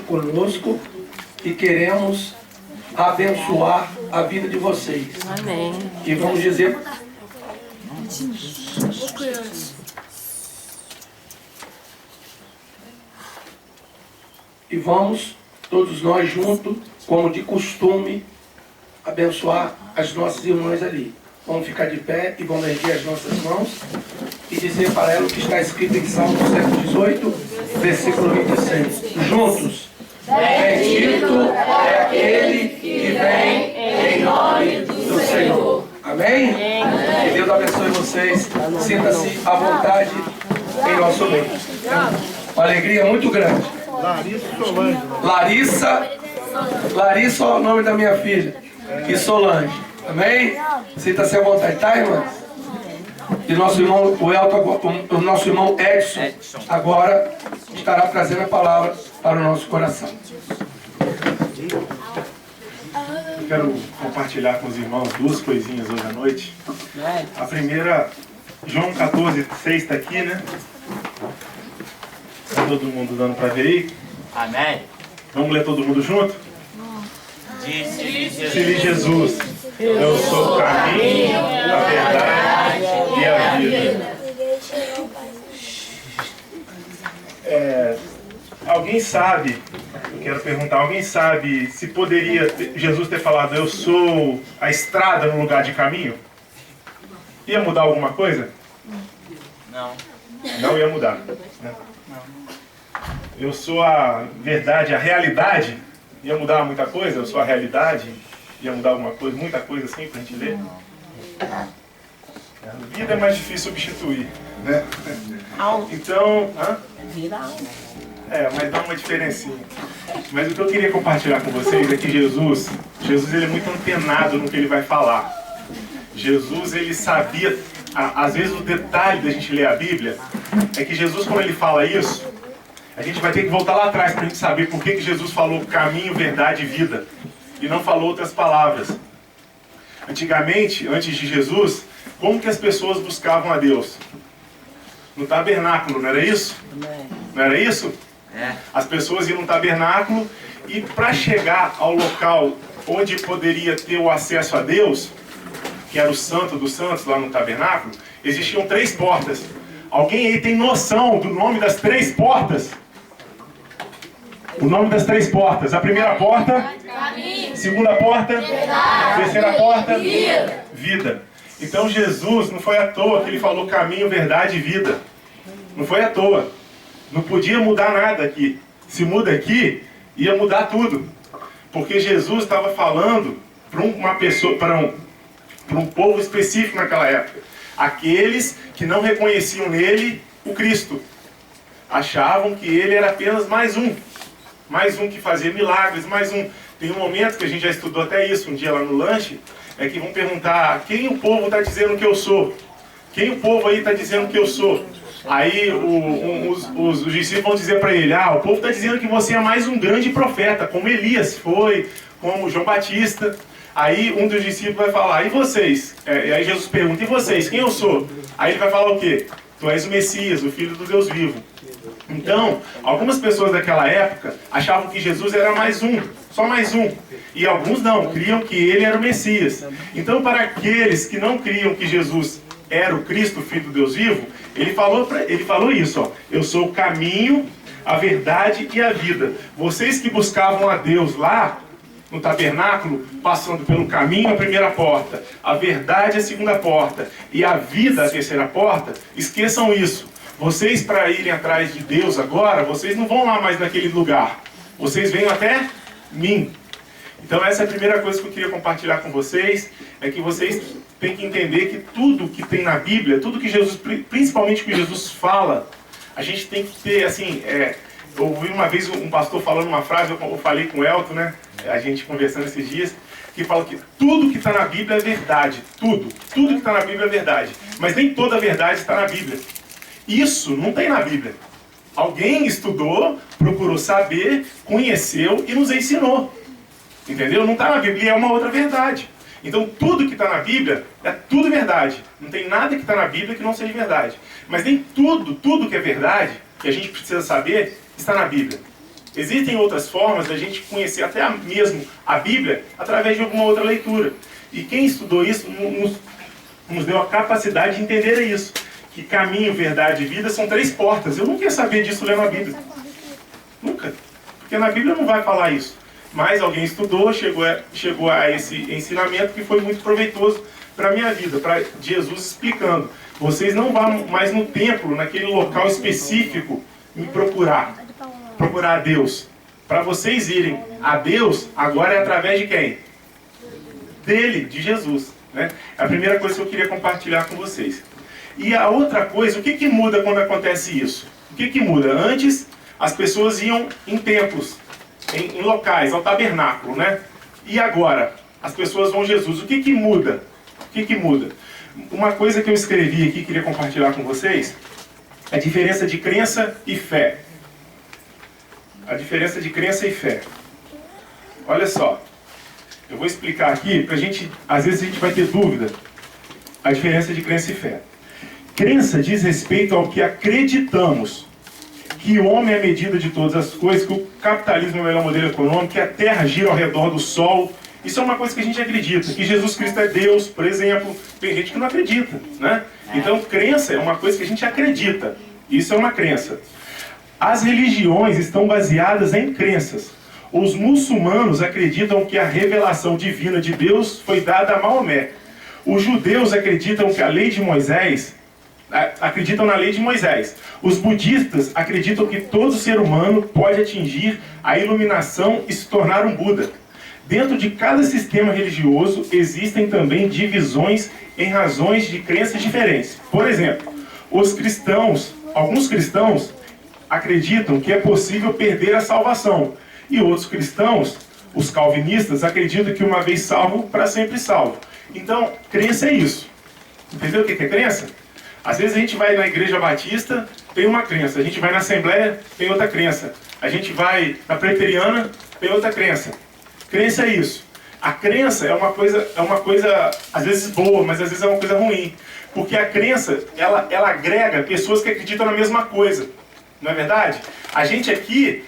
conosco e queremos abençoar a vida de vocês. Amém. E vamos dizer... E vamos, todos nós juntos, como de costume, abençoar as nossas irmãs ali. Vamos ficar de pé e vamos erguer as nossas mãos e dizer para ela o que está escrito em Salmo 118, versículo 26. Juntos. Bendito é aquele que vem em nome do Senhor. Amém? Que Deus abençoe vocês. Sinta-se à vontade em nosso meio. Uma alegria muito grande. Larissa é o nome da minha filha. E Solange. Amém? Sinta-se à vontade, tá, irmã? E nosso irmão, o nosso irmão Edson, agora estará trazendo a palavra para o nosso coração. Eu quero compartilhar com os irmãos duas coisinhas hoje à noite. A primeira, João 14:6 está aqui, né? Está todo mundo dando para ver aí? Amém. Vamos ler todo mundo junto? Disse-lhe Jesus: eu sou o caminho, a verdade e a vida. Alguém sabe, eu quero perguntar, alguém sabe se poderia Jesus ter falado eu sou a estrada no lugar de caminho? Ia mudar alguma coisa? Não. Não ia mudar, né? Eu sou a verdade, a realidade. Ia mudar muita coisa? Eu sou a realidade? Ia mudar alguma coisa? Muita coisa assim pra gente ler? A vida é mais difícil substituir, né? Então... mas dá uma diferencinha. Mas o que eu queria compartilhar com vocês é que Jesus ele é muito antenado no que ele vai falar. Jesus, ele sabia... Às vezes o detalhe da gente ler a Bíblia é que Jesus, quando ele fala isso, a gente vai ter que voltar lá atrás para a gente saber por que Jesus falou caminho, verdade e vida e não falou outras palavras. Antigamente, antes de Jesus, como que as pessoas buscavam a Deus? No tabernáculo, não era isso? Não era isso? As pessoas iam no tabernáculo e para chegar ao local onde poderia ter o acesso a Deus, que era o Santo dos Santos lá no tabernáculo, existiam 3 portas. Alguém aí tem noção do nome das 3 portas? O nome das 3 portas. A primeira porta, segunda porta, terceira porta, vida. Então Jesus, não foi à toa que ele falou caminho, verdade e vida. Não foi à toa. Não podia mudar nada aqui. Se muda aqui, ia mudar tudo. Porque Jesus estava falando para uma pessoa, para um povo específico naquela época. Aqueles que não reconheciam nele o Cristo. Achavam que ele era apenas mais um que fazia milagres, mais um. Tem um momento que a gente já estudou até isso, um dia lá no lanche, é que vão perguntar quem o povo está dizendo que eu sou. Quem o povo aí está dizendo que eu sou? Aí os discípulos vão dizer para ele, o povo está dizendo que você é mais um grande profeta, como Elias foi, como João Batista. Aí um dos discípulos vai falar, e vocês? E aí Jesus pergunta, e vocês? Quem eu sou? Aí ele vai falar o quê? Tu és o Messias, o Filho do Deus vivo. Então, algumas pessoas daquela época achavam que Jesus era mais um, só mais um. E alguns não, criam que ele era o Messias. Então, para aqueles que não criam que Jesus era o Cristo, o Filho do Deus vivo, ele falou isso, ó, eu sou o caminho, a verdade e a vida. Vocês que buscavam a Deus lá no tabernáculo, passando pelo caminho, a primeira porta, a verdade, a segunda porta, e a vida, a terceira porta, esqueçam isso. Vocês, para irem atrás de Deus agora, vocês não vão lá mais naquele lugar. Vocês venham até mim. Então essa é a primeira coisa que eu queria compartilhar com vocês, é que vocês têm que entender que tudo que tem na Bíblia, tudo que Jesus, principalmente o que Jesus fala, a gente tem que ter, assim, eu ouvi uma vez um pastor falando uma frase, eu falei com o Elton, né, a gente conversando esses dias, que fala que tudo que está na Bíblia é verdade, tudo que está na Bíblia é verdade, mas nem toda a verdade está na Bíblia. Isso não tem na Bíblia. Alguém estudou, procurou saber, conheceu e nos ensinou. Entendeu? Não está na Bíblia, é uma outra verdade. Então tudo que está na Bíblia é tudo verdade. Não tem nada que está na Bíblia que não seja verdade. Mas nem tudo que é verdade, que a gente precisa saber, está na Bíblia. Existem outras formas da gente conhecer até mesmo a Bíblia através de alguma outra leitura. E quem estudou isso nos deu a capacidade de entender isso. Que caminho, verdade e vida são 3 portas. Eu nunca ia saber disso lendo a Bíblia. Nunca. Porque na Bíblia não vai falar isso. Mas alguém estudou, chegou a esse ensinamento que foi muito proveitoso para a minha vida, para Jesus explicando. Vocês não vão mais no templo, naquele local específico, me procurar a Deus. Para vocês irem a Deus, agora é através de quem? Dele, de Jesus. Né? É a primeira coisa que eu queria compartilhar com vocês. E a outra coisa, o que muda quando acontece isso? O que muda? Antes, as pessoas iam em templos, em locais, ao tabernáculo, né? E agora, as pessoas vão a Jesus. O que muda? O que muda? Uma coisa que eu escrevi aqui, queria compartilhar com vocês, é a diferença de crença e fé. A diferença de crença e fé. Olha só, eu vou explicar aqui, pra gente, às vezes a gente vai ter dúvida, a diferença de crença e fé. Crença diz respeito ao que acreditamos, que o homem é a medida de todas as coisas, que o capitalismo é o melhor modelo econômico, que a Terra gira ao redor do Sol. Isso é uma coisa que a gente acredita, que Jesus Cristo é Deus, por exemplo. Tem gente que não acredita, né? Então, crença é uma coisa que a gente acredita. Isso é uma crença. As religiões estão baseadas em crenças. Os muçulmanos acreditam que a revelação divina de Deus foi dada a Maomé. Os judeus acreditam que a lei de Moisés, acreditam na lei de Moisés. Os budistas acreditam que todo ser humano pode atingir a iluminação e se tornar um Buda. Dentro de cada sistema religioso existem também divisões em razões de crenças diferentes. Por exemplo, alguns cristãos acreditam que é possível perder a salvação. E outros cristãos, os calvinistas, acreditam que uma vez salvo, para sempre salvo. Então, crença é isso. Entendeu o que é crença? Às vezes a gente vai na igreja batista, tem uma crença. A gente vai na assembleia, tem outra crença. A gente vai na preteriana, tem outra crença. Crença é isso. A crença é uma coisa às vezes boa, mas às vezes é uma coisa ruim. Porque a crença, ela agrega pessoas que acreditam na mesma coisa. Não é verdade? A gente aqui,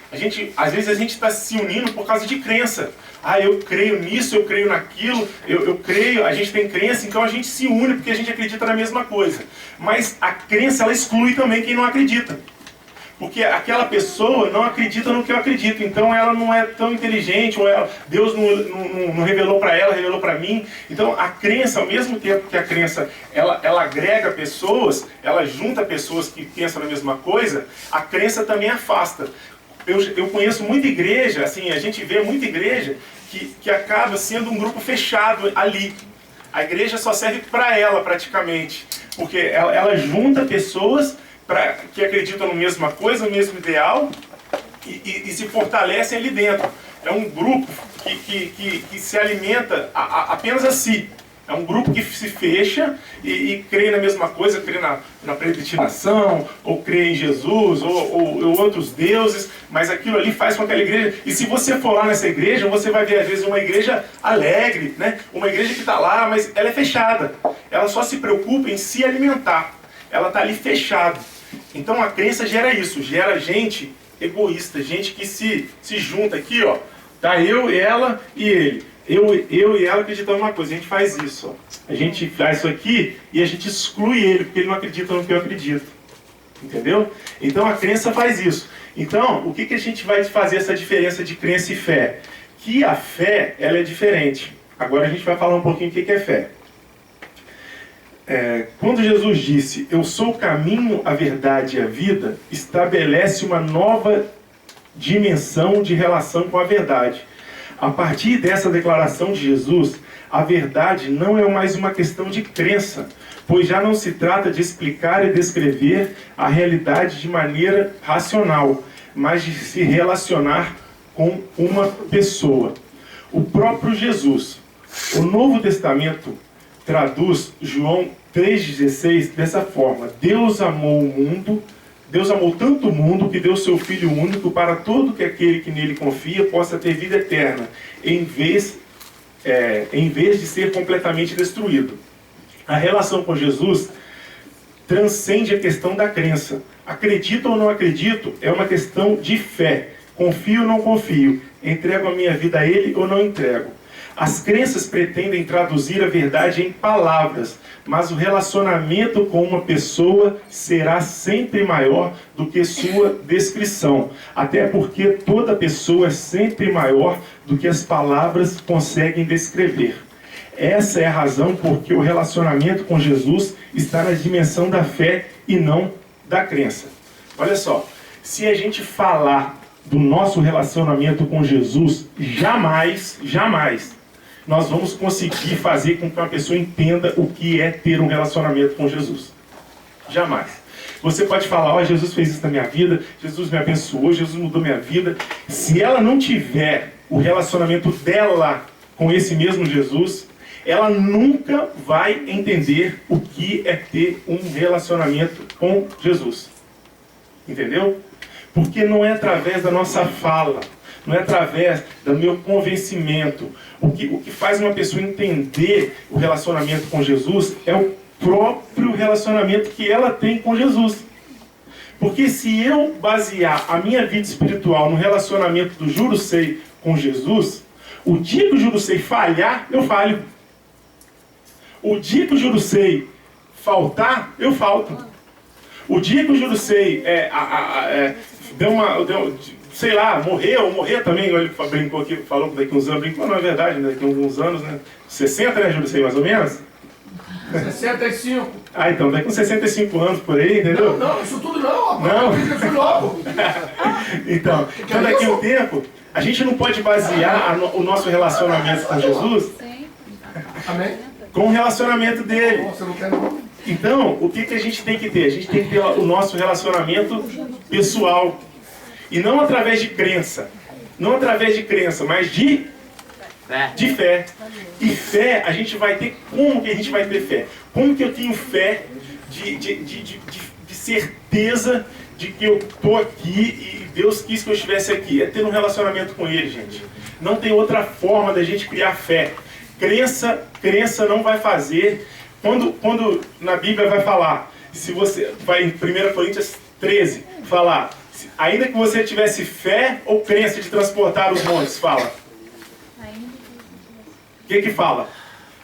às vezes a gente está se unindo por causa de crença. Ah, eu creio nisso, eu creio naquilo, eu creio, a gente tem crença, então a gente se une porque a gente acredita na mesma coisa. Mas a crença, ela exclui também quem não acredita. Porque aquela pessoa não acredita no que eu acredito, então ela não é tão inteligente, ou Deus não revelou para ela, revelou para mim. Então a crença, ao mesmo tempo que a crença ela agrega pessoas, ela junta pessoas que pensam na mesma coisa, a crença também afasta. Eu conheço muita igreja, assim, a gente vê muita igreja que acaba sendo um grupo fechado ali. A igreja só serve para ela praticamente, porque ela junta pessoas que acreditam na mesma coisa, no mesmo ideal, e se fortalecem ali dentro. É um grupo que se alimenta apenas a si. É um grupo que se fecha e crê na mesma coisa, crê na predestinação, ou crê em Jesus, ou outros deuses, mas aquilo ali faz com aquela igreja. E se você for lá nessa igreja, você vai ver às vezes uma igreja alegre, né? Uma igreja que está lá, mas ela é fechada. Ela só se preocupa em se alimentar. Ela está ali fechada. Então a crença gera isso, gera gente egoísta, gente que se junta aqui, ó. Tá eu, ela e ele. Eu e ela acreditamos numa coisa, a gente faz isso, ó. A gente faz isso aqui e a gente exclui ele, porque ele não acredita no que eu acredito. Entendeu? Então a crença faz isso. Então, o que a gente vai fazer essa diferença de crença e fé? Que a fé, ela é diferente. Agora a gente vai falar um pouquinho o que é fé. Quando Jesus disse, eu sou o caminho, a verdade e a vida, estabelece uma nova dimensão de relação com a verdade. A partir dessa declaração de Jesus, a verdade não é mais uma questão de crença, pois já não se trata de explicar e descrever a realidade de maneira racional, mas de se relacionar com uma pessoa. O próprio Jesus. O Novo Testamento traduz João 3,16 dessa forma: Deus amou tanto o mundo que deu seu Filho único para todo que aquele que nele confia possa ter vida eterna, em vez de ser completamente destruído. A relação com Jesus transcende a questão da crença. Acredito ou não acredito é uma questão de fé. Confio ou não confio? Entrego a minha vida a Ele ou não entrego? As crenças pretendem traduzir a verdade em palavras, mas o relacionamento com uma pessoa será sempre maior do que sua descrição. Até porque toda pessoa é sempre maior do que as palavras conseguem descrever. Essa é a razão porque o relacionamento com Jesus está na dimensão da fé e não da crença. Olha só, se a gente falar do nosso relacionamento com Jesus, jamais nós vamos conseguir fazer com que uma pessoa entenda o que é ter um relacionamento com Jesus. Jamais. Você pode falar, ó, Jesus fez isso na minha vida, Jesus me abençoou, Jesus mudou minha vida. Se ela não tiver o relacionamento dela com esse mesmo Jesus, ela nunca vai entender o que é ter um relacionamento com Jesus. Entendeu? Porque não é através da nossa fala, não é através do meu convencimento. O que faz uma pessoa entender o relacionamento com Jesus é o próprio relacionamento que ela tem com Jesus. Porque se eu basear a minha vida espiritual no relacionamento do Jurusei com Jesus, o dia que o Jurusei falhar, eu falho. O dia que o Jurusei faltar, eu falto. O dia que o Jurusei sei lá, morrer também, ele brincou aqui, falou que daqui uns anos, brincou, não é verdade, né? Daqui uns anos, né? 60, né, Jurusei, mais ou menos? 65. Ah, então, daqui uns 65 anos por aí, entendeu? Não, isso tudo não. Não. Eu fui logo. Então daqui a um tempo, a gente não pode basear o nosso relacionamento com Jesus Amém? com o relacionamento dele. Você não quer não? Então, o que a gente tem que ter? A gente tem que ter o nosso relacionamento pessoal. E não através de crença. Não através de crença, mas de fé. E fé, a gente vai ter... Como que a gente vai ter fé? Como que eu tenho fé de certeza de que eu estou aqui e Deus quis que eu estivesse aqui? É ter um relacionamento com Ele, gente. Não tem outra forma da gente criar fé. Crença não vai fazer... Quando na Bíblia vai falar, se você vai em 1 Coríntios 13, falar, ainda que você tivesse fé ou crença de transportar os montes, fala. O que fala?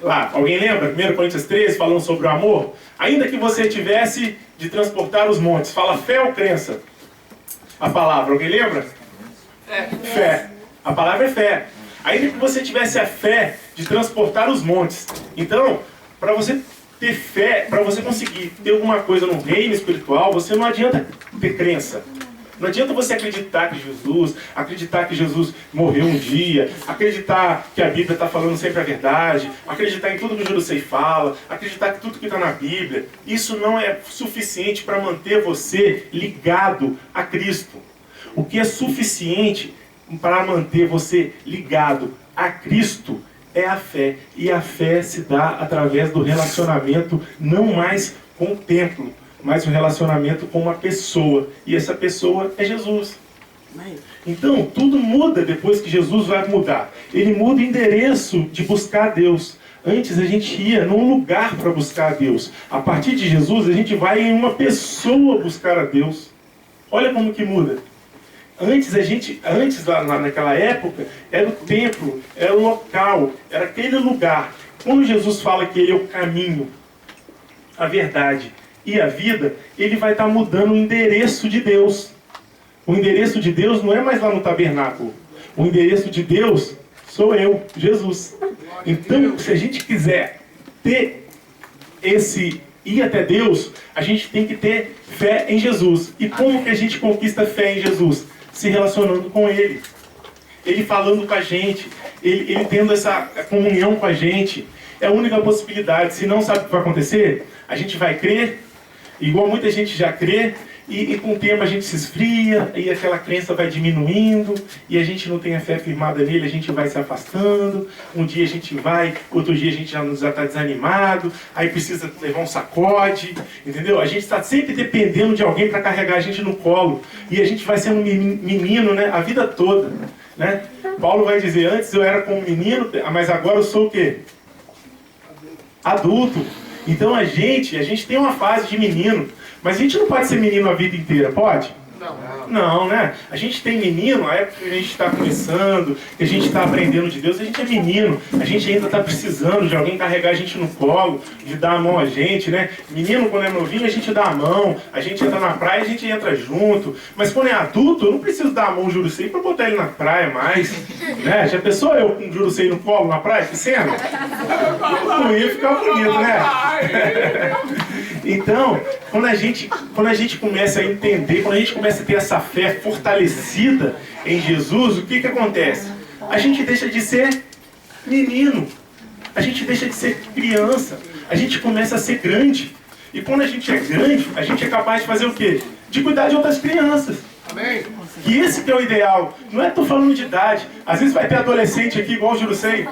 Lá, alguém lembra? 1 Coríntios 13, falando sobre o amor? Ainda que você tivesse de transportar os montes, fala fé ou crença? A palavra, alguém lembra? Fé. A palavra é fé. Ainda que você tivesse a fé de transportar os montes. Então, para você ter fé, para você conseguir ter alguma coisa no reino espiritual, você não adianta ter crença. Não adianta você acreditar que Jesus morreu um dia, acreditar que a Bíblia está falando sempre a verdade, acreditar em tudo que o Jurusei fala, acreditar que tudo que está na Bíblia. Isso não é suficiente para manter você ligado a Cristo. O que é suficiente para manter você ligado a Cristo é a fé. E a fé se dá através do relacionamento, não mais com o templo, mas o relacionamento com uma pessoa. E essa pessoa é Jesus. Então, tudo muda depois que Jesus vai mudar. Ele muda o endereço de buscar Deus. Antes a gente ia num lugar para buscar a Deus. A partir de Jesus, a gente vai em uma pessoa buscar a Deus. Olha como que muda. Antes naquela época, era o templo, era o local, era aquele lugar. Quando Jesus fala que Ele é o caminho, a verdade e a vida, Ele vai estar mudando o endereço de Deus. O endereço de Deus não é mais lá no tabernáculo. O endereço de Deus sou eu, Jesus. Então, se a gente quiser ir até Deus, a gente tem que ter fé em Jesus. E como que a gente conquista fé em Jesus? Se relacionando com Ele. Ele falando com a gente. Ele tendo essa comunhão com a gente. É a única possibilidade. Se não sabe o que vai acontecer, a gente vai crer, igual muita gente já crê, e com o tempo a gente se esfria, e aquela crença vai diminuindo, e a gente não tem a fé firmada nele, a gente vai se afastando. Um dia a gente vai, outro dia a gente já está desanimado, aí precisa levar um sacode, entendeu? A gente está sempre dependendo de alguém para carregar a gente no colo, e a gente vai sendo menino, né, a vida toda, né? Paulo vai dizer, antes eu era como menino, mas agora eu sou o quê? Adulto. Então a gente tem uma fase de menino, mas a gente não pode ser menino a vida inteira, pode? Não, né? A gente tem menino, a época que a gente está começando, que a gente está aprendendo de Deus, a gente é menino, a gente ainda está precisando de alguém carregar a gente no colo, de dar a mão a gente, né? Menino, quando é novinho, a gente dá a mão, a gente entra na praia, a gente entra junto, mas quando é adulto, eu não preciso dar a mão ao Jurucei para botar ele na praia mais, né? Já pensou eu com o Jurucei no colo na praia, que cena? Não ia ficar bonito, né? Então, quando a gente começa a entender, quando a gente começa a ter essa fé fortalecida em Jesus, o que acontece? A gente deixa de ser menino, a gente deixa de ser criança, a gente começa a ser grande. E quando a gente é grande, a gente é capaz de fazer o quê? De cuidar de outras crianças. Amém? E esse que é o ideal. Não é tô falando de idade. Às vezes vai ter adolescente aqui, igual o Jurucei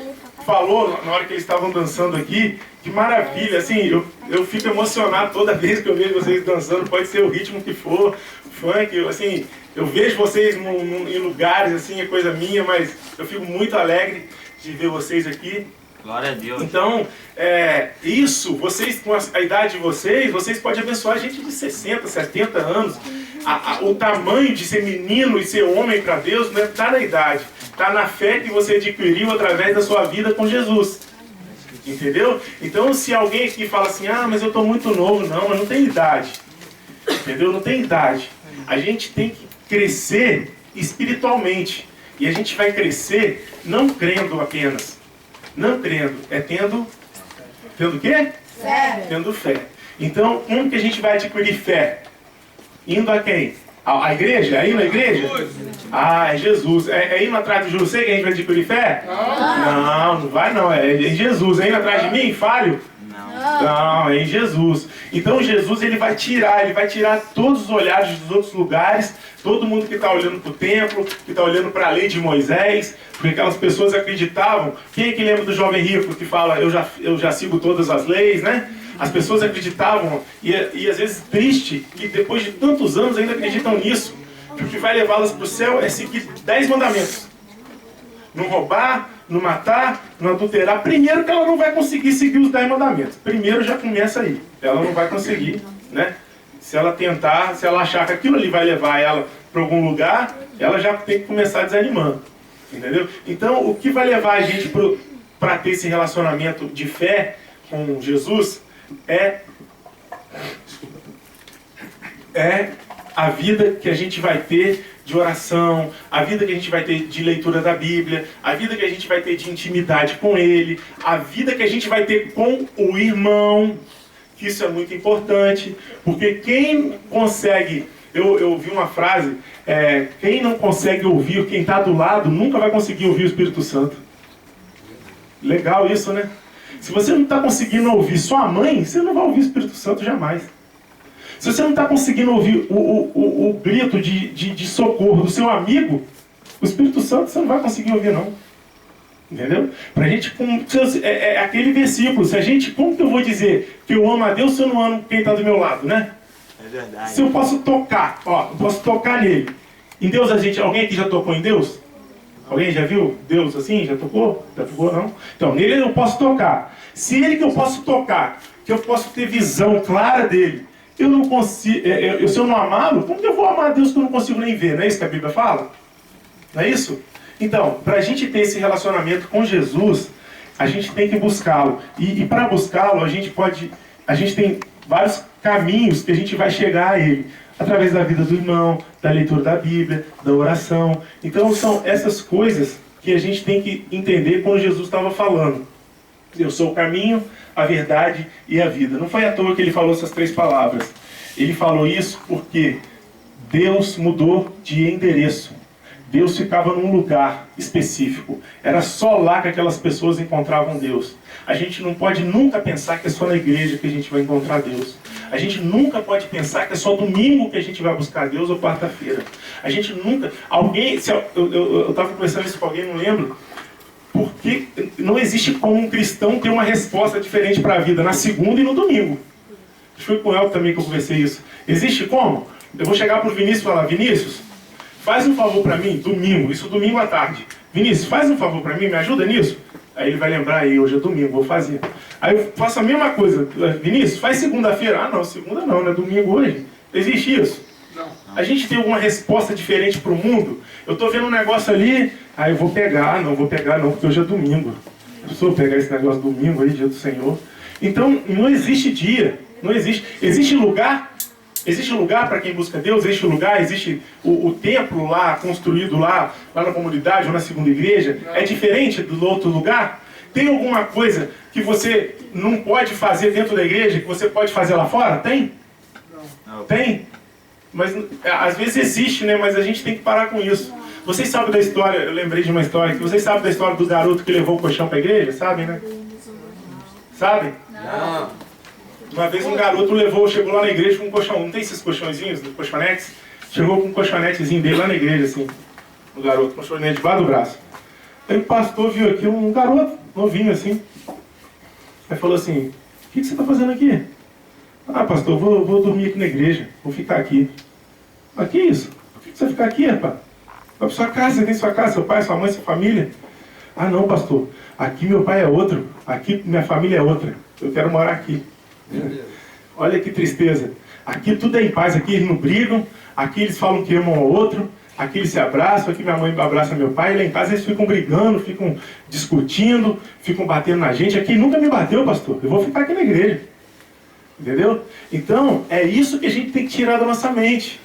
falou na hora que eles estavam dançando aqui. Que maravilha, assim, eu fico emocionado toda vez que eu vejo vocês dançando, pode ser o ritmo que for, funk, assim, eu vejo vocês em lugares, assim, é coisa minha, mas eu fico muito alegre de ver vocês aqui. Glória a Deus. Então, isso, vocês, com a idade de vocês podem abençoar gente de 60, 70 anos. O tamanho de ser menino e ser homem para Deus não está na idade, está na fé que você adquiriu através da sua vida com Jesus. Entendeu? Então, se alguém aqui fala assim, mas eu estou muito novo, não, mas não tem idade. Entendeu? Não tem idade. A gente tem que crescer espiritualmente. E a gente vai crescer não crendo apenas. Não crendo, é tendo o quê? Fé. Tendo fé. Então, como que a gente vai adquirir fé? Indo a quem? A igreja? É ir na igreja? É Jesus. É indo atrás do Jurucei que a gente vai adquirir fé? Não vai não. É em Jesus. É indo atrás de mim? Falho? Não, é em Jesus. Então Jesus ele vai tirar todos os olhares dos outros lugares, todo mundo que está olhando para o templo, que está olhando para a lei de Moisés, porque aquelas pessoas acreditavam. Quem é que lembra do jovem rico que fala, eu já sigo todas as leis, né? As pessoas acreditavam, e às vezes triste, que depois de tantos anos ainda acreditam nisso, que o que vai levá-las para o céu é seguir 10 mandamentos. Não roubar, não matar, não adulterar. Primeiro que ela não vai conseguir seguir os 10 mandamentos. Primeiro já começa aí. Ela não vai conseguir, né? Se ela tentar, se ela achar que aquilo ali vai levar ela para algum lugar, ela já tem que começar desanimando. Entendeu? Então, o que vai levar a gente para ter esse relacionamento de fé com Jesus é a vida que a gente vai ter de oração, a vida que a gente vai ter de leitura da Bíblia, a vida que a gente vai ter de intimidade com Ele, a vida que a gente vai ter com o irmão, que isso é muito importante, porque quem consegue, eu ouvi uma frase, quem não consegue ouvir quem está do lado, nunca vai conseguir ouvir o Espírito Santo. Legal isso, né? Se você não está conseguindo ouvir sua mãe, você não vai ouvir o Espírito Santo jamais. Se você não está conseguindo ouvir o grito de socorro do seu amigo, o Espírito Santo você não vai conseguir ouvir, não. Entendeu? Pra gente, é aquele versículo, como que eu vou dizer que eu amo a Deus se eu não amo quem está do meu lado, né? É verdade. Se eu posso tocar, eu posso tocar nele. Em Deus, alguém aqui já tocou em Deus? Alguém já viu Deus assim? Já tocou? Já tocou, não? Então, nele eu posso tocar. Se ele que eu posso tocar, que eu posso ter visão clara dele, eu não consigo, se eu não amá-lo, como que eu vou amar a Deus que eu não consigo nem ver? Não é isso que a Bíblia fala? Não é isso? Então, para a gente ter esse relacionamento com Jesus, a gente tem que buscá-lo. E para buscá-lo, a gente tem vários caminhos que a gente vai chegar a ele. Através da vida do irmão, da leitura da Bíblia, da oração. Então são essas coisas que a gente tem que entender quando Jesus estava falando. Eu sou o caminho, a verdade e a vida. Não foi à toa que ele falou essas 3 palavras. Ele falou isso porque Deus mudou de endereço. Deus ficava num lugar específico. Era só lá que aquelas pessoas encontravam Deus. A gente não pode nunca pensar que é só na igreja que a gente vai encontrar Deus. A gente nunca pode pensar que é só domingo que a gente vai buscar Deus ou quarta-feira. A gente nunca... Eu estava conversando isso com alguém, não lembro. Porque não existe como um cristão ter uma resposta diferente para a vida na segunda e no domingo. Foi com o El também que eu conversei isso. Existe como? Eu vou chegar para o Vinícius e falar, Vinícius, faz um favor para mim, domingo à tarde. Vinícius, faz um favor para mim, me ajuda nisso? Aí ele vai lembrar, aí hoje é domingo, vou fazer. Aí eu faço a mesma coisa. Vinícius, faz segunda-feira. Ah não, segunda não, é domingo hoje. Existe isso? Não. A gente tem alguma resposta diferente para o mundo? Eu estou vendo um negócio ali, aí eu vou pegar. Não vou pegar não, porque hoje é domingo. Eu sou pegar esse negócio domingo aí, dia do Senhor. Então, não existe dia. Não existe. Existe lugar? Existe lugar para quem busca Deus? Existe lugar? Existe o templo lá, construído lá na comunidade ou na segunda igreja? É diferente do outro lugar? Tem alguma coisa que você não pode fazer dentro da igreja, que você pode fazer lá fora? Tem? Não. Tem? Mas às vezes existe, né? Mas a gente tem que parar com isso. Vocês sabem da história, eu lembrei de uma história, que vocês sabem da história do garoto que levou o colchão para a igreja? Sabem, né? Sabem? Não. Uma vez um garoto chegou lá na igreja com um colchão. Não tem esses colchõezinhos, colchonetes? Chegou com um colchonetezinho dele lá na igreja, assim. O garoto, colchonete debaixo do braço. Aí o pastor viu aqui um garoto, novinho assim. Aí falou assim, o que você está fazendo aqui? Ah, pastor, vou dormir aqui na igreja, vou ficar aqui. Mas que isso? Por que você vai ficar aqui, rapaz? Vai para sua casa, você tem sua casa, seu pai, sua mãe, sua família. Ah não, pastor, aqui meu pai é outro, aqui minha família é outra. Eu quero morar aqui. Olha que tristeza. Aqui tudo é em paz, aqui eles não brigam, aqui eles falam que amam ao outro, aqui eles se abraçam, aqui minha mãe abraça meu pai, lá em casa eles ficam brigando, ficam discutindo, ficam batendo na gente. Aqui nunca me bateu, pastor, eu vou ficar aqui na igreja. Entendeu? Então, é isso que a gente tem que tirar da nossa mente.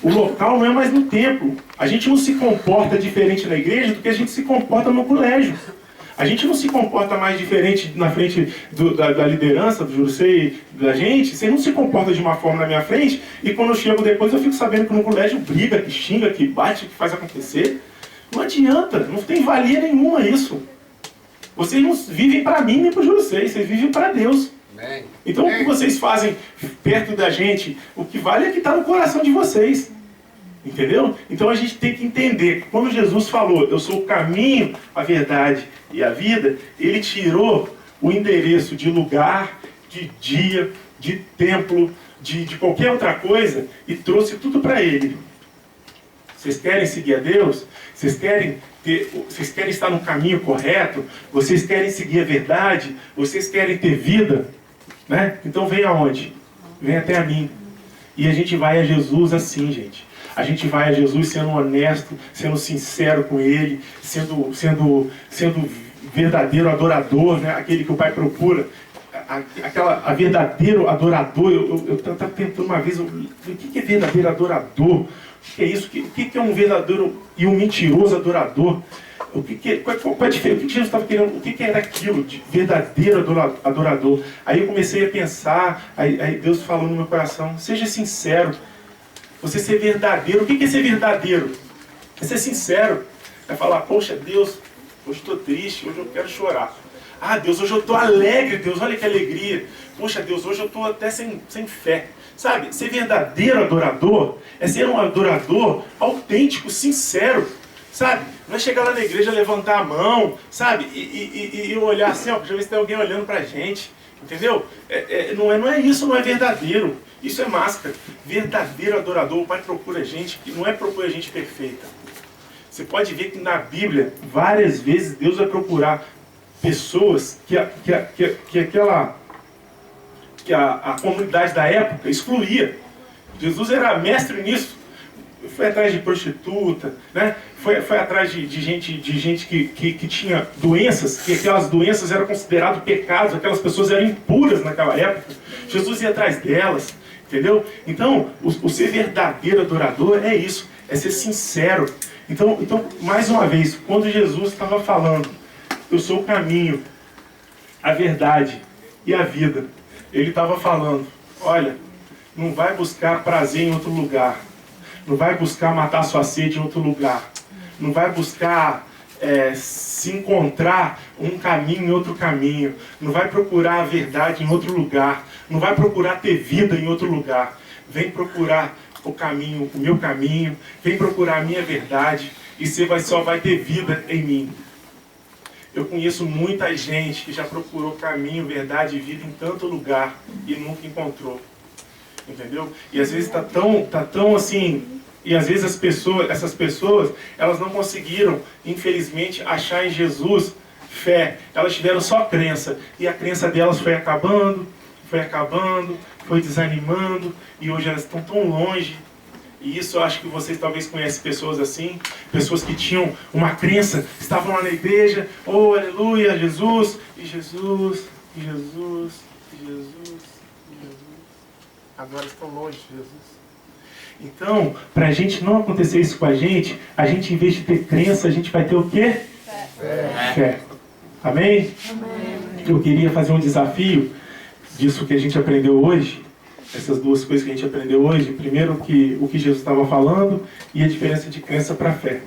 O local não é mais no templo. A gente não se comporta diferente na igreja do que a gente se comporta no colégio. A gente não se comporta mais diferente na frente da liderança, do Jurucei, da gente. Você não se comporta de uma forma na minha frente e quando eu chego depois eu fico sabendo que no colégio briga, que xinga, que bate, que faz acontecer. Não adianta, não tem valia nenhuma isso. Vocês não vivem para mim nem para o Jurucei, vocês vivem para Deus. Então o que vocês fazem perto da gente, o que vale é que está no coração de vocês. Entendeu? Então a gente tem que entender que quando Jesus falou, eu sou o caminho, a verdade e a vida, ele tirou o endereço de lugar, de dia, de templo, de qualquer outra coisa e trouxe tudo para ele. Vocês querem seguir a Deus? Vocês querem estar no caminho correto? Vocês querem seguir a verdade? Vocês querem ter vida? Né? Então vem aonde? Vem até a mim. E a gente vai a Jesus assim, gente. A gente vai a Jesus sendo honesto, sendo sincero com Ele, sendo verdadeiro adorador, né? Aquele que o Pai procura. A verdadeiro adorador. Eu estava tentando uma vez, o que é verdadeiro adorador? O que é isso? O que é um verdadeiro e um mentiroso adorador? Qual é a diferença? O que Jesus estava querendo? O que era aquilo de verdadeiro adorador? Aí eu comecei a pensar, aí Deus falou no meu coração, seja sincero. Você ser verdadeiro. O que é ser verdadeiro? É ser sincero. É falar, poxa Deus, hoje estou triste, hoje eu quero chorar. Ah Deus, hoje eu estou alegre, Deus, olha que alegria. Poxa Deus, hoje eu estou até sem fé. Sabe, ser verdadeiro adorador é ser um adorador autêntico, sincero. Sabe, não é chegar lá na igreja, levantar a mão, sabe, e olhar assim, ó, deixa eu ver se tem alguém olhando pra gente. Entendeu? Não é isso, não é verdadeiro. Isso é máscara. Verdadeiro adorador, o Pai procura gente que não procura gente perfeita. Você pode ver que na Bíblia, várias vezes, Deus vai procurar pessoas que a comunidade da época excluía. Jesus era mestre nisso. Foi atrás de prostituta, né? Foi atrás de gente que tinha doenças, que aquelas doenças eram consideradas pecados, aquelas pessoas eram impuras naquela época. Jesus ia atrás delas, entendeu? Então, o ser verdadeiro adorador é isso, é ser sincero. Então, mais uma vez, quando Jesus estava falando, eu sou o caminho, a verdade e a vida, ele estava falando, olha, não vai buscar prazer em outro lugar. Não vai buscar matar sua sede em outro lugar. Não vai buscar se encontrar um caminho em outro caminho. Não vai procurar a verdade em outro lugar. Não vai procurar ter vida em outro lugar. Vem procurar o caminho, o meu caminho. Vem procurar a minha verdade. E você só vai ter vida em mim. Eu conheço muita gente que já procurou caminho, verdade e vida em tanto lugar e nunca encontrou. Entendeu? E às vezes tá tão assim, e às vezes essas pessoas, elas não conseguiram, infelizmente, achar em Jesus fé. Elas tiveram só crença, e a crença delas foi acabando, foi desanimando, e hoje elas estão tão longe E isso eu acho que vocês talvez conhecem pessoas assim, pessoas que tinham uma crença, estavam lá na igreja, oh, aleluia, Jesus, e Jesus, e Jesus, e Jesus, e Jesus. Agora estão longe de Jesus. Então, para a gente não acontecer isso com a gente, em vez de ter crença, a gente vai ter o quê? Fé. Amém? Amém? Eu queria fazer um desafio disso que a gente aprendeu hoje, essas duas coisas que a gente aprendeu hoje. Primeiro, o que Jesus estava falando e a diferença de crença para fé.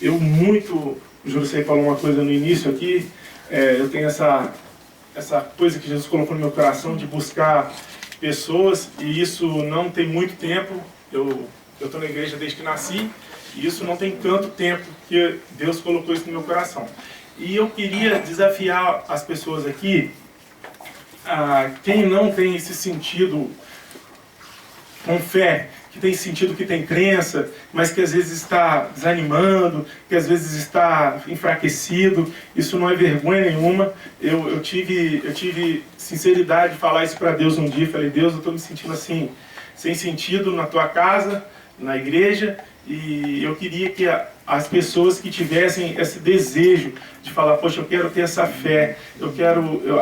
O Jurcei falou uma coisa no início aqui, eu tenho essa coisa que Jesus colocou no meu coração de buscar pessoas, e isso não tem muito tempo. Eu estou na igreja desde que nasci, e isso não tem tanto tempo que Deus colocou isso no meu coração. E eu queria desafiar as pessoas aqui, quem não tem esse sentido com fé, que tem sentido que tem crença, mas que às vezes está desanimando, que às vezes está enfraquecido. Isso não é vergonha nenhuma. Eu tive sinceridade de falar isso para Deus um dia. Falei, Deus, eu estou me sentindo assim, sem sentido na tua casa, na igreja, e eu queria que as pessoas que tivessem esse desejo de falar, poxa, eu quero ter essa fé,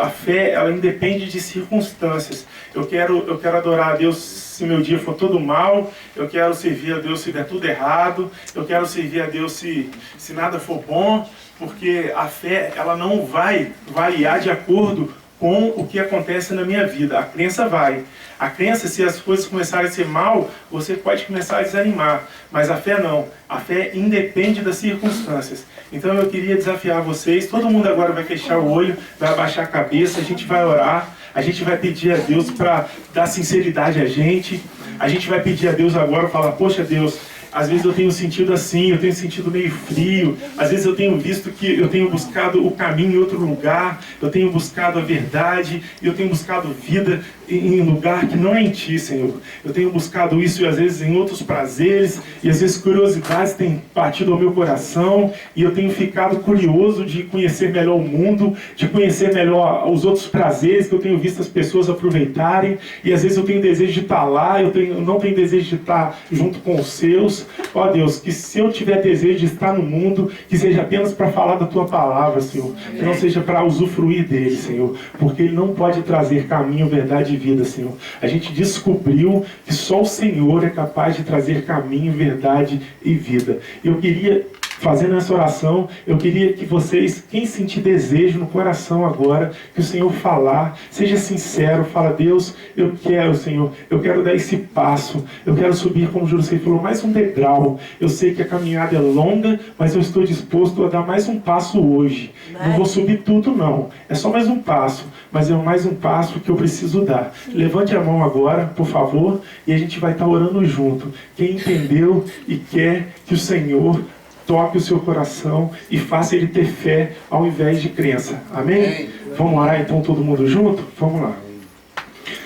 a fé, ela independe de circunstâncias. Eu quero adorar a Deus se meu dia for todo mal, eu quero servir a Deus se der tudo errado, eu quero servir a Deus se nada for bom, porque a fé, ela não vai variar de acordo com o que acontece na minha vida. A crença vai. A crença, se as coisas começarem a ser mal, você pode começar a desanimar. Mas a fé não. A fé independe das circunstâncias. Então eu queria desafiar vocês. Todo mundo agora vai fechar o olho, vai abaixar a cabeça, a gente vai orar. A gente vai pedir a Deus para dar sinceridade a gente. A gente vai pedir a Deus agora, falar, poxa Deus, às vezes eu tenho sentido assim, eu tenho sentido meio frio. Às vezes eu tenho visto que eu tenho buscado o caminho em outro lugar. Eu tenho buscado a verdade. Eu tenho buscado vida em lugar que não é em Ti, Senhor. Eu tenho buscado isso, e às vezes em outros prazeres. E às vezes curiosidades têm batido ao meu coração. E eu tenho ficado curioso de conhecer melhor o mundo. De conhecer melhor os outros prazeres que eu tenho visto as pessoas aproveitarem. E às vezes eu tenho desejo de estar lá. Eu não tenho desejo de estar junto com os seus. Ó Deus, que se eu tiver desejo de estar no mundo, que seja apenas para falar da Tua palavra, Senhor. Que não seja para usufruir dele, Senhor. Porque ele não pode trazer caminho, verdade e vida, Senhor. A gente descobriu que só o Senhor é capaz de trazer caminho, verdade e vida. Eu queria, fazendo essa oração, eu queria que vocês, quem sentir desejo no coração agora, que o Senhor falar, seja sincero, fala, Deus, eu quero, Senhor, eu quero dar esse passo, eu quero subir, como o Jurcei falou, mais um degrau. Eu sei que a caminhada é longa, mas eu estou disposto a dar mais um passo hoje. Não vou subir tudo, não. É só mais um passo, mas é mais um passo que eu preciso dar. Levante a mão agora, por favor, e a gente vai estar orando junto. Quem entendeu e quer que o Senhor toque o seu coração e faça ele ter fé ao invés de crença. Amém? Vamos orar então todo mundo junto? Vamos lá.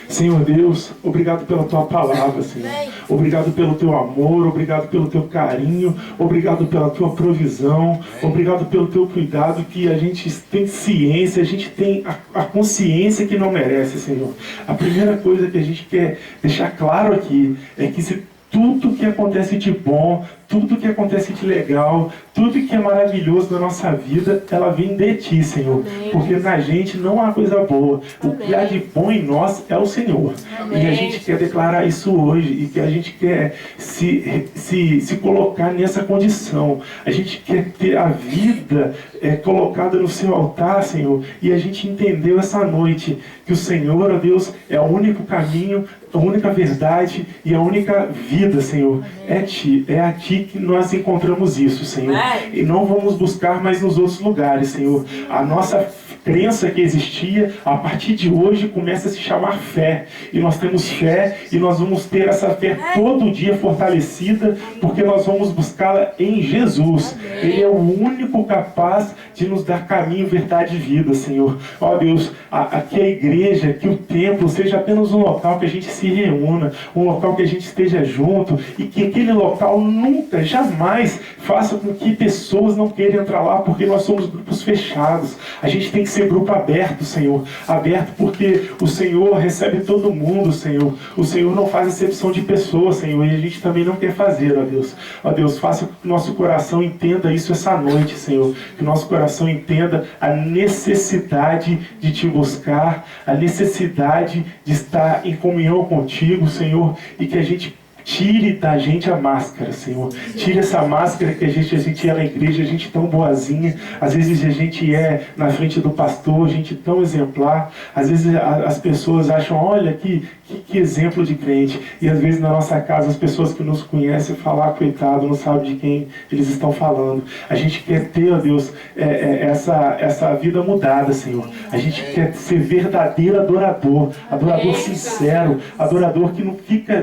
Senhor Deus, obrigado pela Tua palavra, Senhor. Obrigado pelo Teu amor, obrigado pelo Teu carinho, obrigado pela Tua provisão, obrigado pelo Teu cuidado, que a gente tem ciência, a gente tem a consciência que não merece, Senhor. A primeira coisa que a gente quer deixar claro aqui é que se tudo que acontece de bom, tudo que acontece de legal, tudo que é maravilhoso na nossa vida, ela vem de Ti, Senhor. Amém. Porque na gente não há coisa boa. Amém. O que há de bom em nós é o Senhor. Amém. E a gente quer declarar isso hoje, e que a gente quer se colocar nessa condição. A gente quer ter a vida colocada no Seu altar, Senhor. E a gente entendeu essa noite que o Senhor, ó Deus, é o único caminho, a única verdade e a única vida, Senhor. Amém. É a Ti que nós encontramos isso, Senhor. E não vamos buscar mais nos outros lugares, Senhor. A nossa crença que existia, a partir de hoje começa a se chamar fé. E nós temos fé, e nós vamos ter essa fé todo dia fortalecida, porque nós vamos buscá-la em Jesus. Ele é o único capaz de nos dar caminho, verdade e vida, Senhor. Ó Deus, aqui a igreja, que o templo seja apenas um local que a gente se reúna, um local que a gente esteja junto, e que aquele local nunca, jamais faça com que pessoas não queiram entrar lá, porque nós somos grupos fechados. A gente tem que ser grupo aberto, Senhor. Aberto porque o Senhor recebe todo mundo, Senhor. O Senhor não faz acepção de pessoas, Senhor. E a gente também não quer fazer, ó Deus. Ó Deus, faça com que o nosso coração entenda isso essa noite, Senhor. Que o nosso coração entenda a necessidade de Te buscar, a necessidade de estar em comunhão contigo, Senhor. E que a gente tire da gente a máscara, Senhor. Tire essa máscara que a gente é na igreja, a gente tão boazinha. Às vezes a gente é na frente do pastor, a gente tão exemplar. Às vezes as pessoas acham, olha que exemplo de crente. E às vezes na nossa casa as pessoas que nos conhecem falam, coitado, não sabe de quem eles estão falando. A gente quer ter, ó Deus, essa vida mudada, Senhor. A gente quer ser verdadeiro adorador, adorador sincero, adorador que não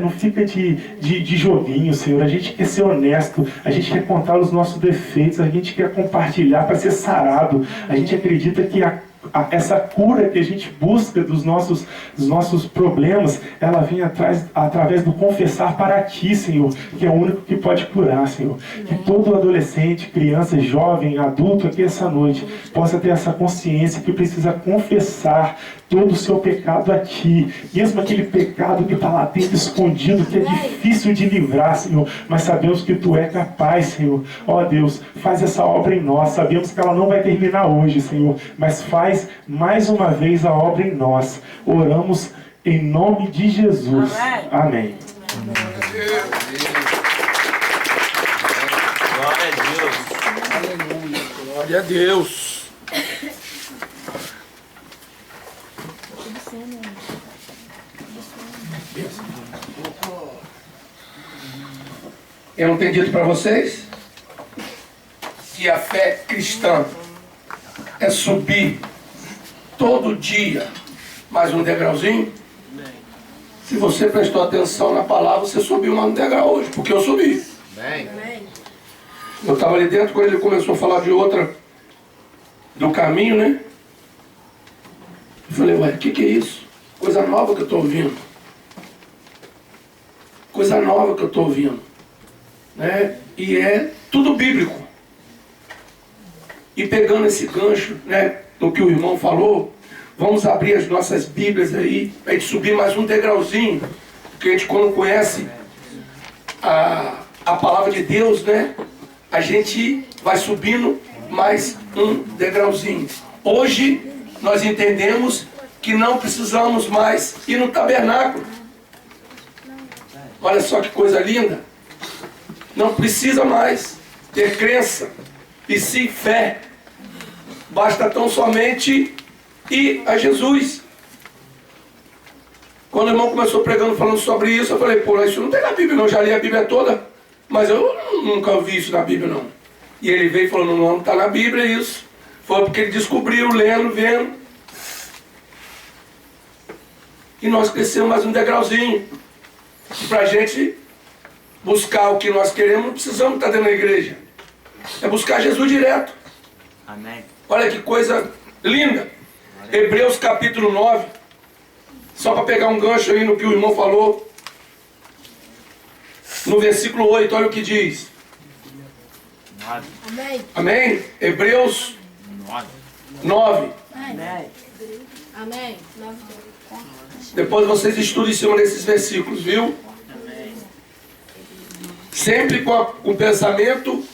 fica de joguinho, Senhor. A gente quer ser honesto, a gente quer contar os nossos defeitos, a gente quer compartilhar para ser sarado. A gente acredita que essa cura que a gente busca dos nossos problemas, ela vem através do confessar para Ti, Senhor, que é o único que pode curar, Senhor. Que todo adolescente, criança, jovem, adulto aqui essa noite possa ter essa consciência que precisa confessar todo o seu pecado a Ti, mesmo aquele pecado que está lá dentro escondido, que é difícil de livrar, Senhor, mas sabemos que Tu é capaz, Senhor. Ó Deus, faz essa obra em nós. Sabemos que ela não vai terminar hoje, Senhor, mas faz mais uma vez a obra em nós. Oramos em nome de Jesus. Amém. Glória a Deus. Aleluia. Glória a Deus. Eu não tenho dito para vocês que a fé cristã é subir todo dia mais um degrauzinho? Se você prestou atenção na palavra, você subiu mais um degrau hoje, porque eu subi. Eu estava ali dentro, quando ele começou a falar de outra, do caminho, né? Eu falei, ué, o que é isso? Coisa nova que eu estou ouvindo. Coisa nova que eu estou ouvindo. Né? E é tudo bíblico. E pegando esse gancho, né, do que o irmão falou, vamos abrir as nossas Bíblias aí, para a gente subir mais um degrauzinho. Porque a gente, quando conhece a palavra de Deus, né, a gente vai subindo mais um degrauzinho. Hoje nós entendemos que não precisamos mais ir no tabernáculo. Olha só que coisa linda. Não precisa mais ter crença e sim fé. Basta tão somente ir a Jesus. Quando o irmão começou pregando, falando sobre isso, eu falei, pô, isso não tem na Bíblia não, já li a Bíblia toda, mas eu nunca ouvi isso na Bíblia não. E ele veio e falou, não está na Bíblia isso. Foi porque ele descobriu, lendo, vendo. E nós crescemos mais um degrauzinho. Para a gente buscar o que nós queremos, não precisamos estar dentro da igreja. É buscar Jesus direto. Amém. Olha que coisa linda. Hebreus capítulo 9. Só para pegar um gancho aí no que o irmão falou. No versículo 8, olha o que diz. Amém. Amém? Hebreus 9. Amém. Amém. Depois vocês estudam em cima desses versículos, viu? Sempre com o pensamento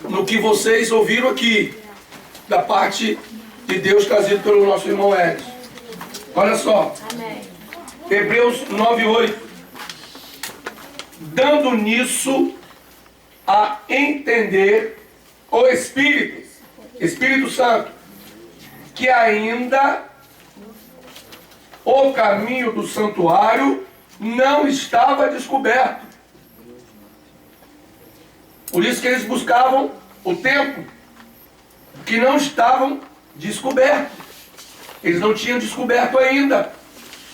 no que vocês ouviram aqui, da parte de Deus trazido pelo nosso irmão Edson. Olha só. Amém. Hebreus 9:8. Dando nisso a entender o Espírito Santo, que ainda o caminho do santuário não estava descoberto. Por isso que eles buscavam o templo, que não estavam descobertos. Eles não tinham descoberto ainda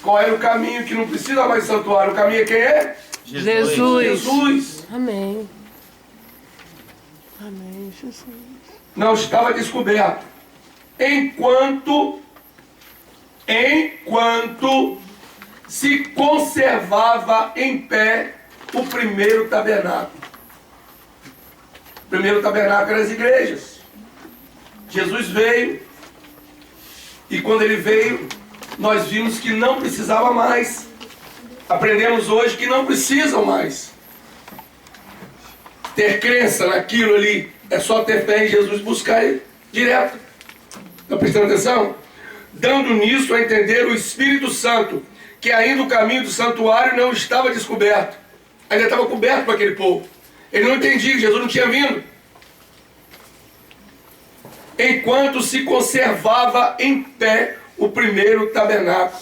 qual era o caminho, que não precisa mais de santuário. O caminho é quem é? Jesus. Amém. Amém, Jesus. Não estava descoberto. Enquanto se conservava em pé o primeiro tabernáculo. O primeiro tabernáculo era as igrejas. Jesus veio, E quando ele veio, nós vimos que não precisava mais. Aprendemos hoje que não precisam mais ter crença naquilo ali. É só ter fé em Jesus, buscar ele direto. Está prestando atenção? Dando nisso a entender o Espírito Santo, que ainda o caminho do santuário não estava descoberto. Ainda estava coberto para aquele povo. Ele não entendia que Jesus não tinha vindo. Enquanto se conservava em pé o primeiro tabernáculo,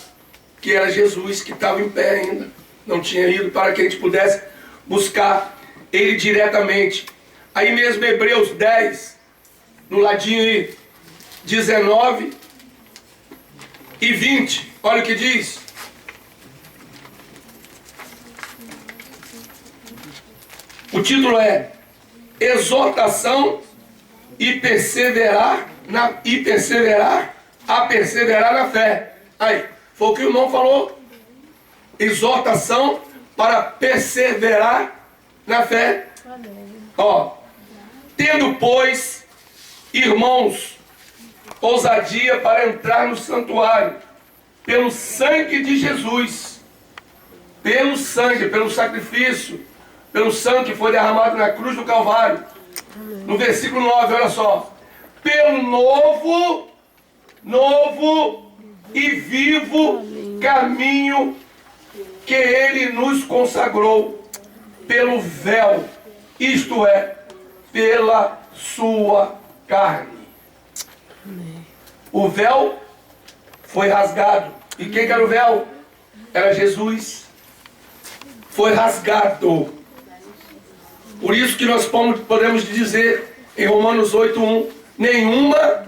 que era Jesus, que estava em pé ainda. Não tinha ido para que a gente pudesse buscar ele diretamente. Aí mesmo Hebreus 10, no ladinho aí, 19 e 20. Olha o que diz. O título é Exortação e perseverar na fé. Aí, foi o que o irmão falou. Exortação para perseverar na fé. Ó, tendo, pois, irmãos, ousadia para entrar no santuário, pelo sangue de Jesus, pelo sangue, pelo sacrifício, pelo sangue que foi derramado na cruz do Calvário. No versículo 9, olha só. Pelo novo e vivo caminho que ele nos consagrou, pelo véu, isto é, pela sua carne. O véu foi rasgado. E quem era o véu? Era Jesus. Foi rasgado. Por isso que nós podemos dizer em Romanos 8:1, nenhuma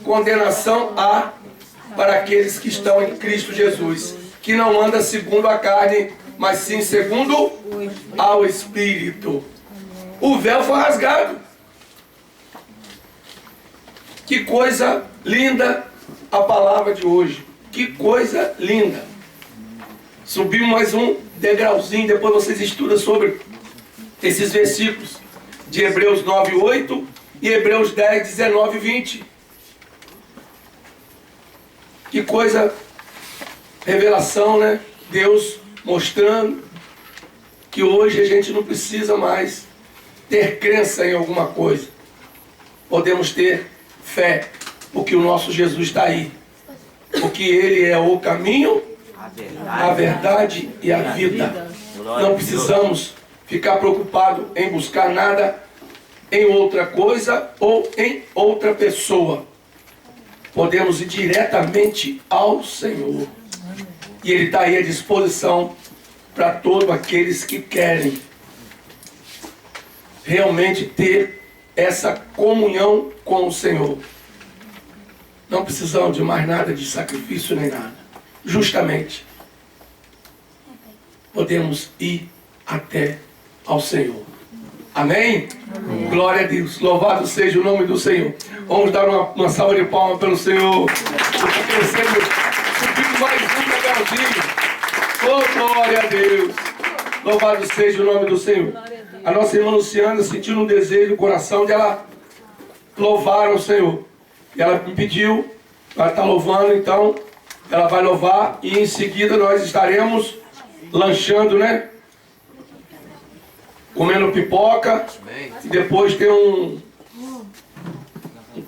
condenação há para aqueles que estão em Cristo Jesus, que não anda segundo a carne, mas sim segundo ao Espírito. O véu foi rasgado. Que coisa linda a palavra de hoje. Que coisa linda. Subimos mais um degrauzinho, depois vocês estudam sobre esses versículos de Hebreus 9:8 e Hebreus 10, 19 e 20. Que coisa, revelação, né? Deus mostrando que hoje a gente não precisa mais ter crença em alguma coisa. Podemos ter fé, porque o nosso Jesus está aí. Porque Ele é o caminho, a verdade e a vida. Não precisamos ficar preocupado em buscar nada em outra coisa ou em outra pessoa. Podemos ir diretamente ao Senhor. E Ele está aí à disposição para todos aqueles que querem realmente ter essa comunhão com o Senhor. Não precisamos de mais nada de sacrifício nem nada. Justamente podemos ir até ao Senhor. Amém? Amém. Glória a Deus. Louvado seja o nome do Senhor. Vamos dar uma salva de palmas pelo Senhor. Subimos mais um degrauzinho. Oh, glória a Deus. Louvado seja o nome do Senhor. A nossa irmã Luciana sentiu um desejo no coração de ela louvar ao Senhor. E ela me pediu, ela está louvando, então ela vai louvar e em seguida nós estaremos lanchando, né? Comendo pipoca. E depois tem um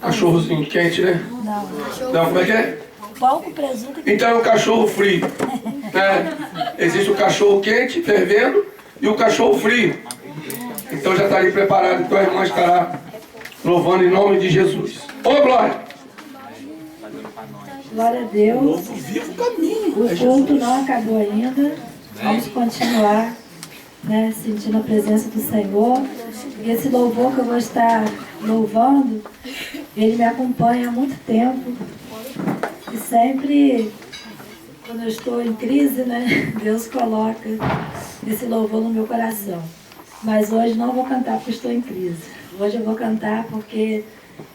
cachorrozinho quente, né? Não, como é que é? Pão com presunto. Então é um cachorro frio. Né? Existe o cachorro quente, fervendo, e o cachorro frio. Então já está ali preparado. Então a irmã estará louvando em nome de Jesus. Ô, glória! Glória a Deus. Vivo caminho. O culto não acabou ainda. Vamos continuar, né, sentindo a presença do Senhor. E esse louvor que eu vou estar louvando, ele me acompanha há muito tempo. E sempre, quando eu estou em crise, né, Deus coloca esse louvor no meu coração. Mas hoje não vou cantar porque estou em crise. Hoje eu vou cantar porque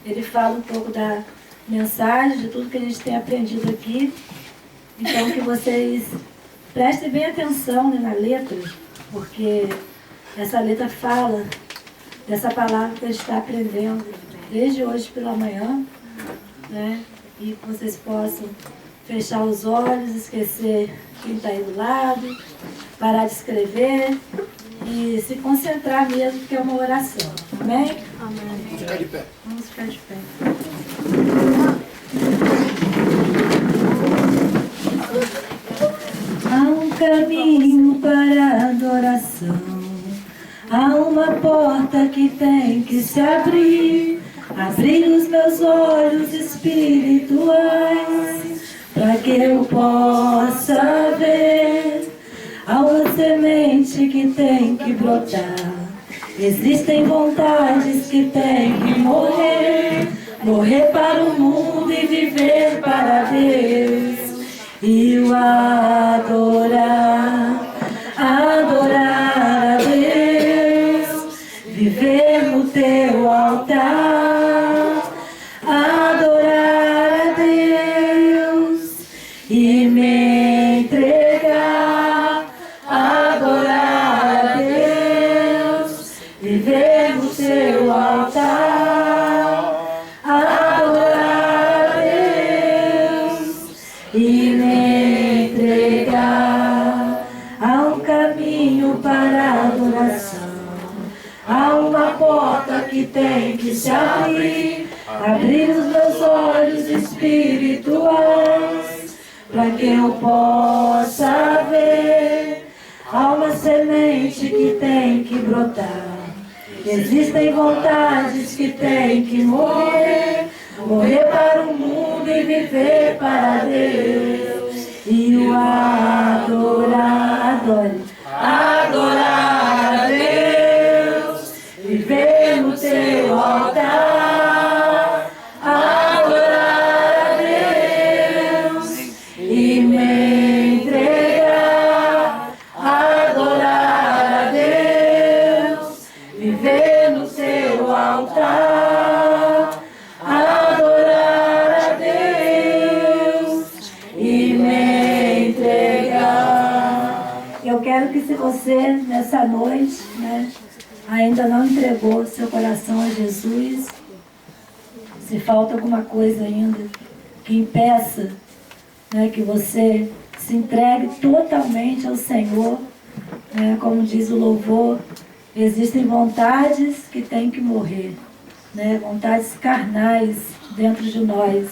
ele fala um pouco da mensagem, de tudo que a gente tem aprendido aqui. Então que vocês prestem bem atenção, né, na letra, porque essa letra fala dessa palavra que a gente está aprendendo desde hoje pela manhã, né? e que vocês possam fechar os olhos, esquecer quem está aí do lado, parar de escrever e se concentrar mesmo, porque é uma oração. Amém? Amém. Fica de pé. Vamos ficar de pé. Há um caminho para a adoração, há uma porta que tem que se abrir. Abrir os meus olhos espirituais, para que eu possa ver. Há uma semente que tem que brotar. Existem vontades que têm que morrer. Morrer para o mundo e viver para Deus. E o adorar, adorar a Deus. Viver no teu altar, adorar a Deus e me entregar, adorar a Deus, viver no teu altar, adorar a Deus e me entregar. Há um caminho para a adoração, há uma porta que tem que se abrir. Abrir os meus olhos espirituais, para que eu possa ver. Há uma semente que tem que brotar. Existem vontades que têm que morrer. Morrer para o mundo e viver para Deus. E o adorar, adore, adorar a Deus. Viver no teu altar, adorar a Deus e me entregar, adorar a Deus, viver no teu altar, adorar a Deus e me entregar. Eu quero que, se você nessa noite, ainda não entregou seu coração a Jesus, se falta alguma coisa ainda que impeça, que você se entregue totalmente ao Senhor, como diz o louvor, existem vontades que têm que morrer, vontades carnais dentro de nós.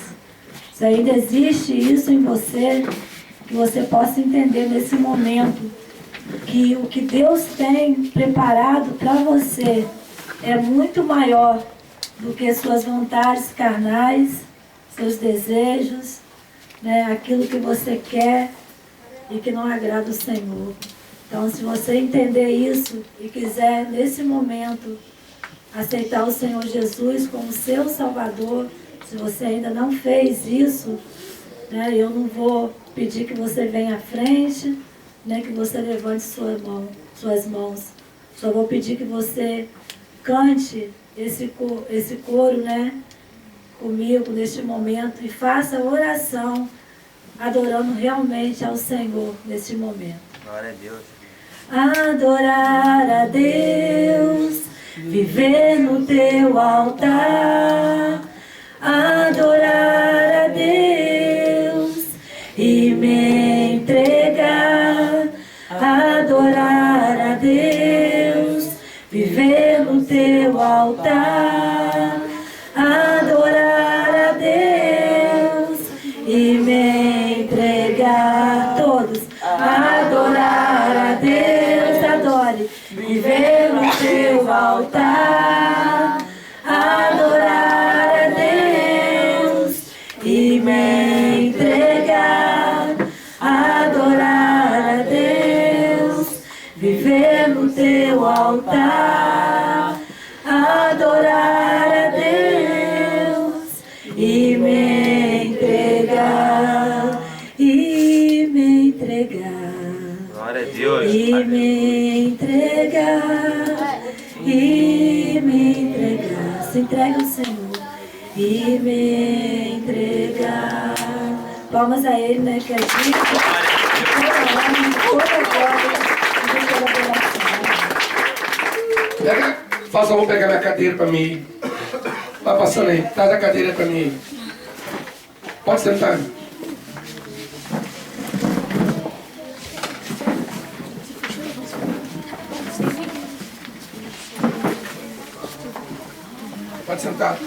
Se ainda existe isso em você, que você possa entender nesse momento que o que Deus tem preparado para você é muito maior do que suas vontades carnais, seus desejos, aquilo que você quer e que não agrada o Senhor. Então, se você entender isso e quiser, nesse momento, aceitar o Senhor Jesus como seu Salvador, se você ainda não fez isso, eu não vou pedir que você venha à frente, que você levante suas mãos. Só vou pedir que você cante esse coro, comigo neste momento, e faça a oração adorando realmente ao Senhor neste momento. Glória a Deus. Adorar a Deus, viver no teu altar, adorar a Deus e me entregar, adorar a Deus, viver no teu altar, adorar a Deus e me entregar. Todos, adorar a Deus, adore, viver no teu altar, adorar a Deus e me entregar, adorar a Deus, viver no teu altar, adorar a Deus e me entregar, e me entregar. Glória a Deus. E me entregar, e me entregar. Se entrega ao Senhor. E me entregar. Palmas a Ele, que é digno. Toda glória, toda adoração. Faça favor, pegar minha cadeira para mim. Vai passando aí, traz a cadeira para mim. Pode sentar. Pode sentar.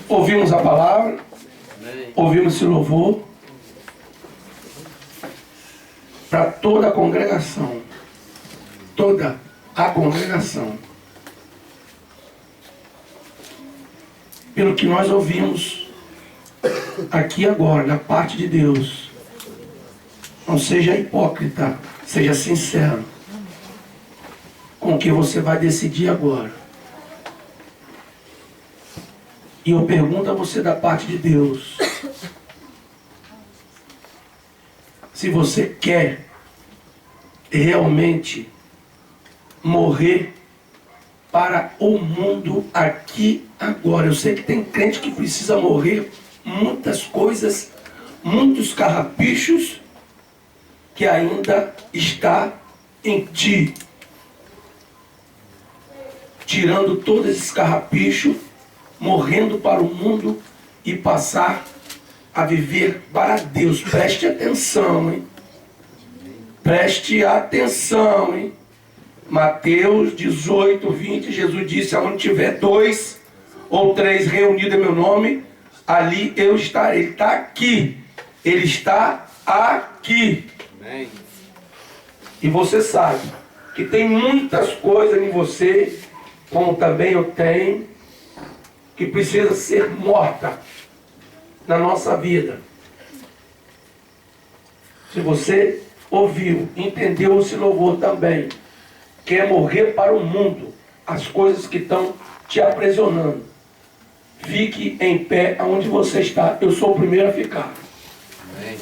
Ouvimos a palavra, ouvimos esse louvor para toda a congregação. Toda a congregação. Pelo que nós ouvimos aqui agora, da parte de Deus, não seja hipócrita, seja sincero com o que você vai decidir agora. E eu pergunto a você da parte de Deus, se você quer realmente morrer para o mundo aqui agora. Eu sei que tem crente que precisa morrer muitas coisas, muitos carrapichos que ainda está em ti. Tirando todos esses carrapichos, morrendo para o mundo e passar a viver para Deus. Preste atenção, hein? Preste atenção, hein? Mateus 18, 20, Jesus disse, aonde tiver 2 ou 3 reunidos em meu nome, ali eu estarei. Ele está aqui. Ele está aqui. Amém. E você sabe que tem muitas coisas em você, como também eu tenho, que precisa ser morta na nossa vida. Se você ouviu, entendeu esse louvor também, quer morrer para o mundo, as coisas que estão te aprisionando, fique em pé aonde você está. Eu sou o primeiro a ficar. Amém.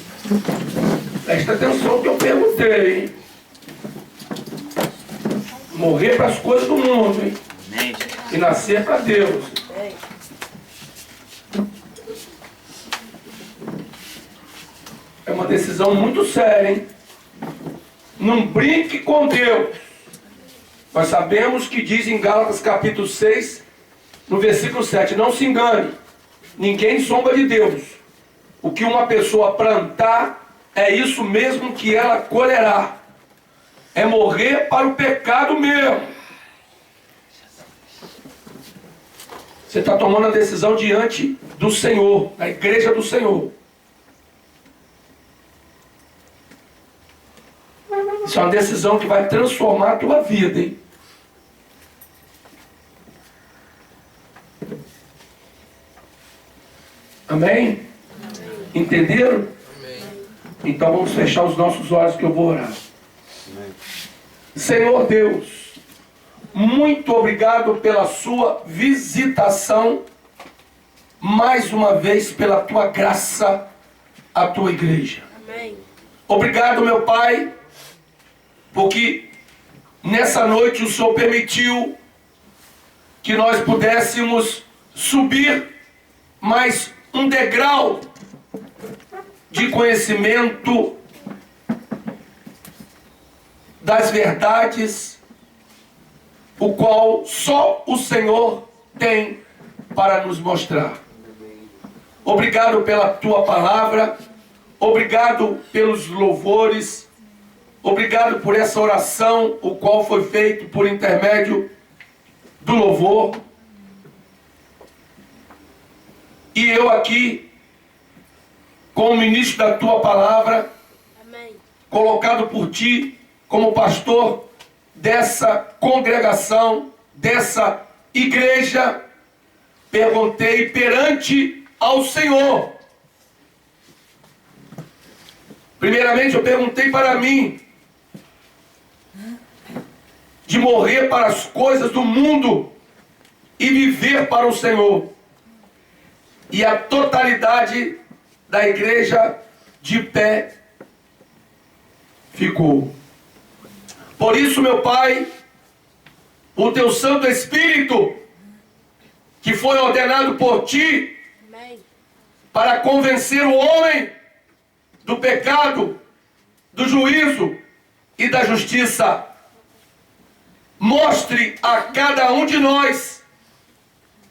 Presta atenção no que eu perguntei, hein? Morrer para as coisas do mundo, hein? Amém. E nascer para Deus. É uma decisão muito séria, hein? Não brinque com Deus. Nós sabemos que diz em Gálatas capítulo 6, no versículo 7, não se engane, ninguém sombra de Deus. O que uma pessoa plantar, é isso mesmo que ela colherá. É morrer para o pecado mesmo. Você está tomando a decisão diante do Senhor, da igreja do Senhor. Isso é uma decisão que vai transformar a tua vida, hein? Amém? Entenderam? Amém. Então vamos fechar os nossos olhos que eu vou orar. Amém. Senhor Deus, muito obrigado pela sua visitação, mais uma vez pela tua graça, à tua igreja. Amém. Obrigado, meu Pai, porque nessa noite o Senhor permitiu que nós pudéssemos subir mais um degrau de conhecimento das verdades, o qual só o Senhor tem para nos mostrar. Obrigado pela tua palavra, obrigado pelos louvores, obrigado por essa oração, o qual foi feito por intermédio do louvor. E eu aqui, como ministro da tua palavra, Amém. Colocado por ti como pastor dessa congregação, dessa igreja, perguntei perante ao Senhor. Primeiramente eu perguntei para mim, de morrer para as coisas do mundo e viver para o Senhor. E a totalidade da igreja de pé ficou. Por isso, meu Pai, o teu Santo Espírito, que foi ordenado por ti, Amém. para convencer o homem do pecado, do juízo e da justiça, mostre a cada um de nós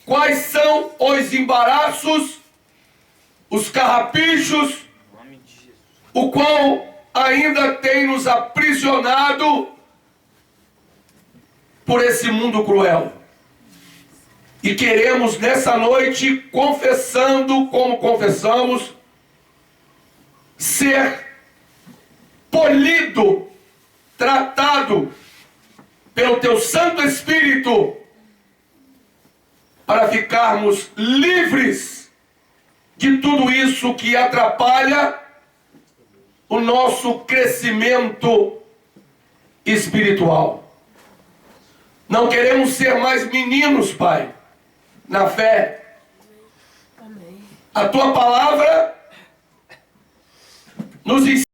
quais são os embaraços, os carrapichos, o qual ainda tem nos aprisionado por esse mundo cruel. E queremos nessa noite, confessando como confessamos, ser polido, tratado pelo Teu Santo Espírito, para ficarmos livres de tudo isso que atrapalha o nosso crescimento espiritual. Não queremos ser mais meninos, Pai, na fé. A Tua palavra nos ensina